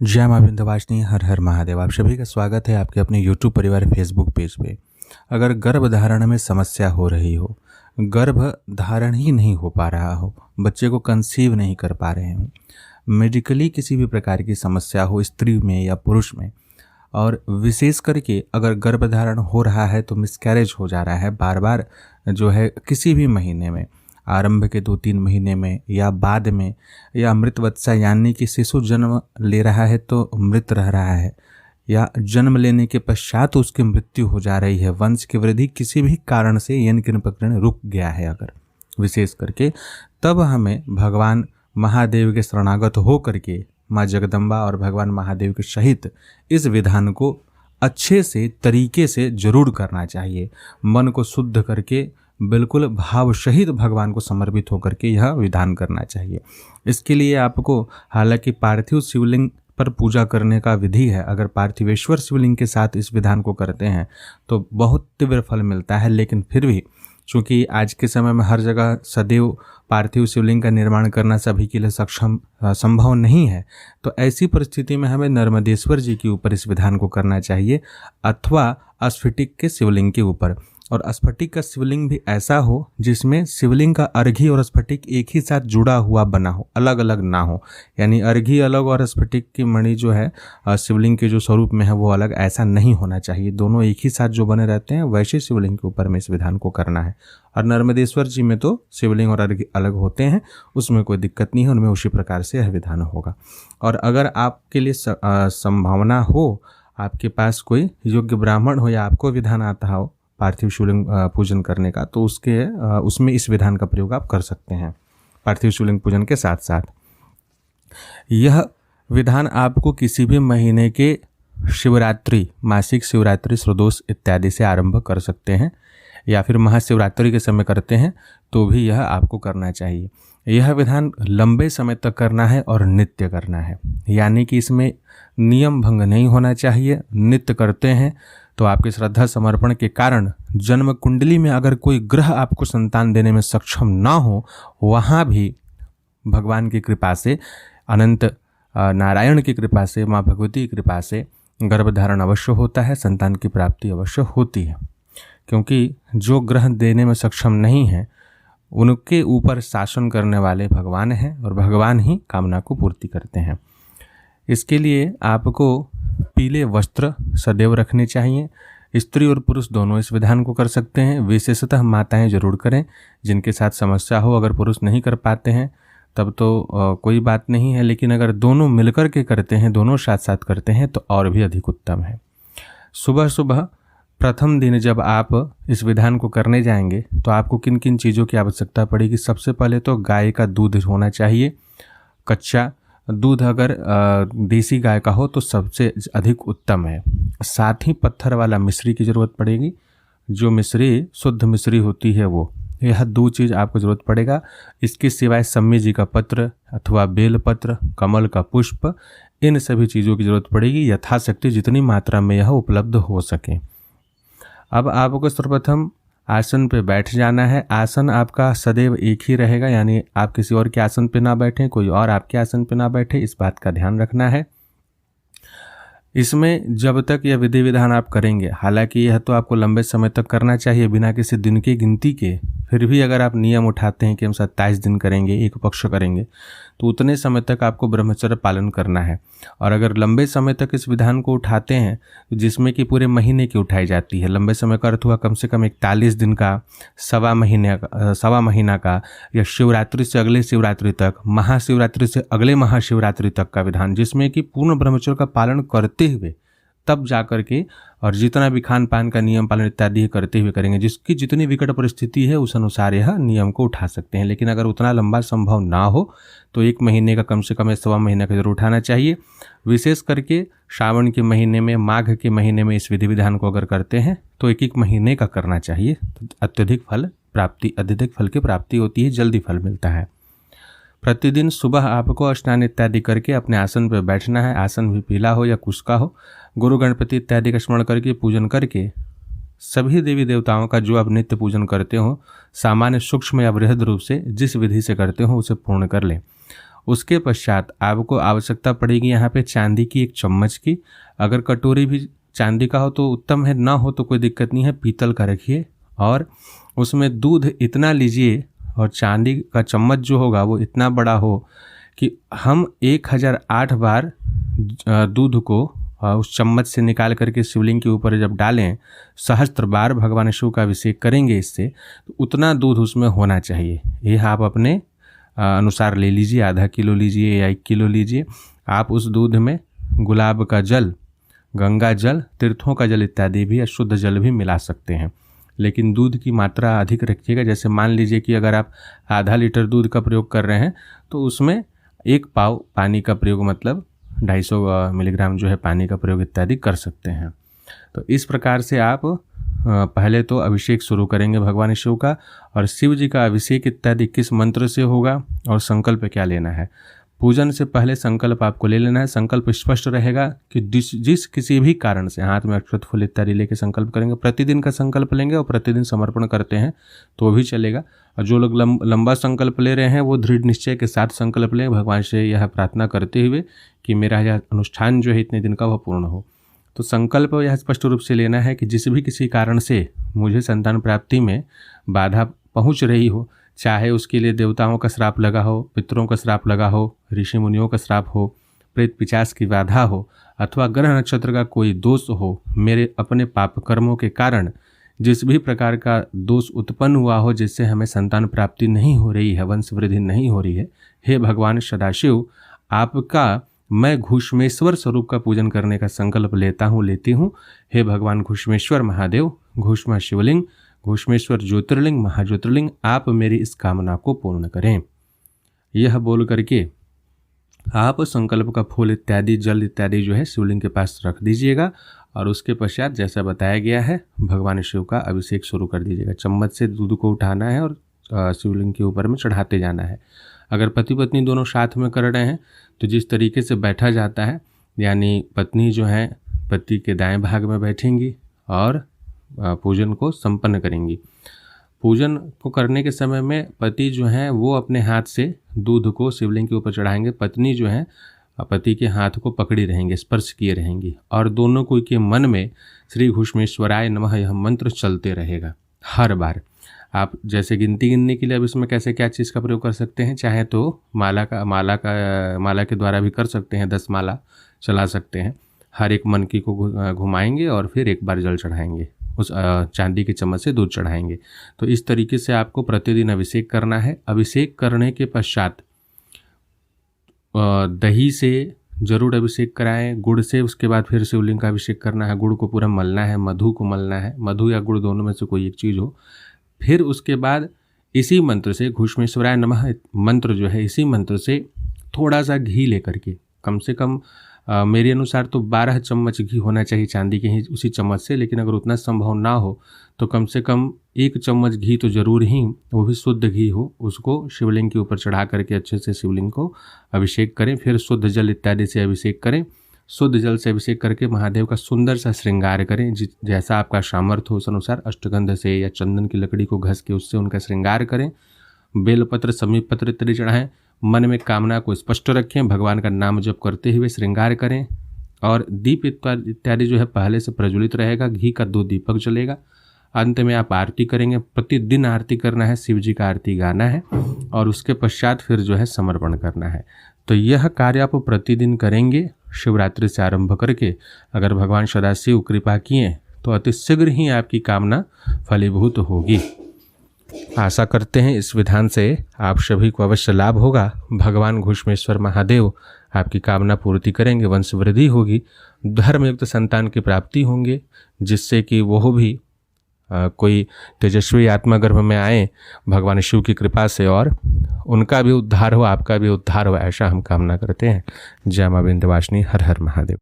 जय मां विंध्यवासिनी, हर हर महादेव। आप सभी का स्वागत है आपके अपने YouTube परिवार फेसबुक पेज पे। अगर गर्भ धारण में समस्या हो रही हो, गर्भ धारण ही नहीं हो पा रहा हो, बच्चे को कंसीव नहीं कर पा रहे हो, मेडिकली किसी भी प्रकार की समस्या हो स्त्री में या पुरुष में, और विशेष करके अगर गर्भधारण हो रहा है तो मिसकैरेज हो जा रहा है बार बार, जो है किसी भी महीने में, आरंभ के 2-3 महीने में या बाद में, या मृतवत्सा यानी कि शिशु जन्म ले रहा है तो मृत रह रहा है, या जन्म लेने के पश्चात उसकी मृत्यु हो जा रही है, वंश की वृद्धि किसी भी कारण से यौन प्रकरण रुक गया है अगर विशेष करके, तब हमें भगवान महादेव के शरणागत हो करके माँ जगदम्बा और भगवान महादेव के सहित इस विधान को अच्छे से तरीके से जरूर करना चाहिए। मन को शुद्ध करके बिल्कुल भाव सहित भगवान को समर्पित होकर के यह विधान करना चाहिए। इसके लिए आपको हालांकि पार्थिव शिवलिंग पर पूजा करने का विधि है। अगर पार्थिवेश्वर शिवलिंग के साथ इस विधान को करते हैं तो बहुत तीव्र फल मिलता है, लेकिन फिर भी चूँकि आज के समय में हर जगह सदैव पार्थिव शिवलिंग का निर्माण करना सभी के लिए संभव नहीं है, तो ऐसी परिस्थिति में हमें नर्मदेश्वर जी के ऊपर इस विधान को करना चाहिए, अथवा स्फटिक के शिवलिंग के ऊपर। और स्फटिक का शिवलिंग भी ऐसा हो जिसमें शिवलिंग का अर्घी और स्फटिक एक ही साथ जुड़ा हुआ बना हो, अलग अलग ना हो, यानी अर्घी अलग और स्फटिक की मणि जो है शिवलिंग के जो स्वरूप में है वो अलग, ऐसा नहीं होना चाहिए। दोनों एक ही साथ जो बने रहते हैं वैसे शिवलिंग के ऊपर में इस विधान को करना है। और नर्मदेश्वर जी में तो शिवलिंग और अर्घी अलग होते हैं, उसमें कोई दिक्कत नहीं है, उनमें उसी प्रकार से यह विधान होगा। और अगर आपके लिए संभावना हो, आपके पास कोई योग्य ब्राह्मण हो या आपको विधान आता हो पार्थिव शिवलिंग पूजन करने का, तो उसमें इस विधान का प्रयोग आप कर सकते हैं पार्थिव शिवलिंग पूजन के साथ साथ। यह विधान आपको किसी भी महीने के शिवरात्रि, मासिक शिवरात्रि, प्रदोष इत्यादि से आरंभ कर सकते हैं, या फिर महाशिवरात्रि के समय करते हैं तो भी यह आपको करना चाहिए। यह विधान लंबे समय तक करना है और नित्य करना है, यानी कि इसमें नियम भंग नहीं होना चाहिए। नित्य करते हैं तो आपके श्रद्धा समर्पण के कारण जन्म कुंडली में अगर कोई ग्रह आपको संतान देने में सक्षम ना हो, वहाँ भी भगवान की कृपा से, अनंत नारायण की कृपा से, माँ भगवती की कृपा से गर्भधारण अवश्य होता है, संतान की प्राप्ति अवश्य होती है। क्योंकि जो ग्रह देने में सक्षम नहीं है उनके ऊपर शासन करने वाले भगवान हैं और भगवान ही कामना को पूर्ति करते हैं। इसके लिए आपको पीले वस्त्र सदैव रखने चाहिए। स्त्री और पुरुष दोनों इस विधान को कर सकते हैं, विशेषतः माताएं जरूर करें जिनके साथ समस्या हो। अगर पुरुष नहीं कर पाते हैं तब तो कोई बात नहीं है, लेकिन अगर दोनों मिलकर के करते हैं, दोनों साथ साथ करते हैं तो और भी अधिक उत्तम है। सुबह सुबह प्रथम दिन जब आप इस विधान को करने जाएंगे तो आपको किन किन चीज़ों की आवश्यकता पड़ेगी। सबसे पहले तो गाय का दूध होना चाहिए, कच्चा दूध, अगर देसी गाय का हो तो सबसे अधिक उत्तम है। साथ ही पत्थर वाला मिश्री की ज़रूरत पड़ेगी, जो मिश्री शुद्ध मिश्री होती है वो। यह 2 चीज़ आपको ज़रूरत पड़ेगा। इसके सिवाय सम्मी जी का पत्र अथवा बेल पत्र, कमल का पुष्प, इन सभी चीज़ों की ज़रूरत पड़ेगी यथाशक्ति, जितनी मात्रा में यह उपलब्ध हो सके। अब आपको सर्वप्रथम आसन पे बैठ जाना है। आसन आपका सदैव एक ही रहेगा, यानी आप किसी और के आसन पे ना बैठें, कोई और आपके आसन पे ना बैठे, इस बात का ध्यान रखना है। इसमें जब तक यह विधि विधान आप करेंगे, हालांकि यह तो आपको लंबे समय तक करना चाहिए बिना किसी दिन की गिनती के, फिर भी अगर आप नियम उठाते हैं कि हम 27 दिन करेंगे, एक पक्ष करेंगे, तो उतने समय तक आपको ब्रह्मचर्य पालन करना है। और अगर लंबे समय तक इस विधान को उठाते हैं, जिसमें कि पूरे महीने की उठाई जाती है, लंबे समय का अर्थ हुआ कम से कम 41 दिन का, सवा महीना का, या शिवरात्रि से अगले शिवरात्रि तक, महाशिवरात्रि से अगले महाशिवरात्रि तक का विधान, जिसमें कि पूर्ण ब्रह्मचर्य का पालन करते हुए तब जा कर के, और जितना भी खान पान का नियम पालन इत्यादि करते हुए करेंगे, जिसकी जितनी विकट परिस्थिति है उस अनुसार यह नियम को उठा सकते हैं। लेकिन अगर उतना लंबा संभव ना हो तो 1 महीने का कम से कम 1.25 महीने का जरूर उठाना चाहिए। विशेष करके श्रावण के महीने में, माघ के महीने में इस विधि विधान को अगर करते हैं तो 1-1 महीने का करना चाहिए, तो अत्यधिक फल की प्राप्ति होती है, जल्दी फल मिलता है। प्रतिदिन सुबह आपको स्नान इत्यादि करके अपने आसन पर बैठना है। आसन भी पीला हो या कुश का हो। गुरु गणपति इत्यादि का स्मरण करके पूजन करके सभी देवी देवताओं का जो आप नित्य पूजन करते हो, सामान्य, सूक्ष्म या वृहद रूप से जिस विधि से करते हो उसे पूर्ण कर लें। उसके पश्चात आपको आवश्यकता पड़ेगी यहाँ पे चांदी की एक चम्मच की। अगर कटोरी भी चांदी का हो तो उत्तम है, ना हो तो कोई दिक्कत नहीं है, पीतल का रखिए। और उसमें दूध इतना लीजिए और चांदी का चम्मच जो होगा वो इतना बड़ा हो कि हम 1008 बार दूध को उस चम्मच से निकाल करके शिवलिंग के ऊपर जब डालें, सहस्त्र बार भगवान शिव का अभिषेक करेंगे इससे, तो उतना दूध उसमें होना चाहिए। यह आप अपने अनुसार ले लीजिए, आधा किलो लीजिए या 1 किलो लीजिए। आप उस दूध में गुलाब का जल, गंगा जल, तीर्थों का जल इत्यादि भी, शुद्ध जल भी मिला सकते हैं, लेकिन दूध की मात्रा अधिक रखिएगा। जैसे मान लीजिए कि अगर आप आधा लीटर दूध का प्रयोग कर रहे हैं तो उसमें 1 पाव पानी का प्रयोग, मतलब 250 मिलीग्राम जो है पानी का प्रयोग इत्यादि कर सकते हैं। तो इस प्रकार से आप पहले तो अभिषेक शुरू करेंगे भगवान शिव का। और शिव जी का अभिषेक इत्यादि किस मंत्र से होगा और संकल्प क्या लेना है, पूजन से पहले संकल्प आपको ले लेना है। संकल्प स्पष्ट रहेगा कि जिस किसी भी कारण से हाथ में अक्षत फूल इत्यादि लेके संकल्प करेंगे। प्रतिदिन का संकल्प लेंगे और प्रतिदिन समर्पण करते हैं तो भी चलेगा। और जो लोग लंबा संकल्प ले रहे हैं वो दृढ़ निश्चय के साथ संकल्प लें, भगवान से यह प्रार्थना करते हुए कि मेरा यह अनुष्ठान जो है इतने दिन का वह पूर्ण हो। तो संकल्प यह स्पष्ट रूप से लेना है कि जिस भी किसी कारण से मुझे संतान प्राप्ति में बाधा पहुंच रही हो, चाहे उसके लिए देवताओं का श्राप लगा हो, पितरों का श्राप लगा हो, ऋषि मुनियों का श्राप हो, प्रेत पिशाच की बाधा हो, अथवा ग्रह नक्षत्र का कोई दोष हो, मेरे अपने पाप कर्मों के कारण जिस भी प्रकार का दोष उत्पन्न हुआ हो जिससे हमें संतान प्राप्ति नहीं हो रही है, वंश वृद्धि नहीं हो रही है, हे भगवान सदाशिव, आपका मैं घुष्मेश्वर स्वरूप का पूजन करने का संकल्प लेता हूँ, लेती हूँ। हे भगवान घुष्मेश्वर महादेव, घुष्मा शिवलिंग, घुष्मेश्वर ज्योतिर्लिंग, महाज्योतिर्लिंग, आप मेरी इस कामना को पूर्ण करें। यह बोल करके आप संकल्प का फूल इत्यादि, जल इत्यादि जो है शिवलिंग के पास रख दीजिएगा। और उसके पश्चात जैसा बताया गया है भगवान शिव का अभिषेक शुरू कर दीजिएगा। चम्मच से दूध को उठाना है और शिवलिंग के ऊपर में चढ़ाते जाना है। अगर पति पत्नी दोनों साथ में कर रहे हैं तो जिस तरीके से बैठा जाता है, यानी पत्नी जो है पति के दाएं भाग में बैठेंगी और पूजन को संपन्न करेंगी। पूजन को करने के समय में पति जो है वो अपने हाथ से दूध को शिवलिंग के ऊपर चढ़ाएंगे, पत्नी जो है पति के हाथ को पकड़ी रहेंगे, स्पर्श किए रहेंगी, और दोनों को के मन में श्री घुष्मेश्वराय नमः यह मंत्र चलते रहेगा हर बार। आप जैसे गिनती गिनने के लिए अब इसमें कैसे क्या चीज़ का प्रयोग कर सकते हैं, चाहे तो माला के द्वारा भी कर सकते हैं, 10 माला चला सकते हैं। हर एक मनकी को घुमाएंगे और फिर एक बार जल चढ़ाएंगे, उस चांदी की चम्मच से दूध चढ़ाएंगे। तो इस तरीके से आपको प्रतिदिन अभिषेक करना है। अभिषेक करने के पश्चात दही से जरूर अभिषेक कराएं, गुड़ से। उसके बाद फिर शिवलिंग का अभिषेक करना है, गुड़ को पूरा मलना है, मधु को मलना है, मधु या गुड़ दोनों में से कोई एक चीज़ हो। फिर उसके बाद इसी मंत्र से, घुष्मेश्वराय नमः मंत्र जो है, इसी मंत्र से थोड़ा सा घी लेकर के, कम से कम मेरे अनुसार तो 12 चम्मच घी होना चाहिए चांदी के ही उसी चम्मच से, लेकिन अगर उतना संभव ना हो तो कम से कम 1 चम्मच घी तो ज़रूर ही, वो भी शुद्ध घी हो, उसको शिवलिंग के ऊपर चढ़ा करके अच्छे से शिवलिंग को अभिषेक करें। फिर शुद्ध जल इत्यादि से अभिषेक करें। शुद्ध जल से अभिषेक करके महादेव का सुंदर सा श्रृंगार करें, जैसा आपका सामर्थ्य हो उस अनुसार अष्टगंध से या चंदन की लकड़ी को घस के उससे उनका श्रृंगार करें। बेलपत्र, समीप पत्र इत्यादि चढ़ाएं। मन में कामना को स्पष्ट रखें, भगवान का नाम जप करते हुए श्रृंगार करें। और दीप इत्यादि जो है पहले से प्रज्वलित रहेगा, घी का 2 दीपक जलेगा। अंत में आप आरती करेंगे, प्रतिदिन आरती करना है, शिव जी का आरती गाना है और उसके पश्चात फिर जो है समर्पण करना है। तो यह कार्य आप प्रतिदिन करेंगे शिवरात्रि से आरंभ करके। अगर भगवान सदाशिव कृपा किए तो अति शीघ्र ही आपकी कामना फलीभूत होगी। आशा करते हैं इस विधान से आप सभी को अवश्य लाभ होगा। भगवान घुष्मेश्वर महादेव आपकी कामना पूर्ति करेंगे, वंश वृद्धि होगी, धर्मयुक्त संतान की प्राप्ति होंगे, जिससे कि वह भी कोई तेजस्वी आत्मा गर्भ में आए भगवान शिव की कृपा से, और उनका भी उद्धार हो, आपका भी उद्धार हो, ऐसा हम कामना करते हैं। जय मां विंध्यवासिनी। हर हर महादेव।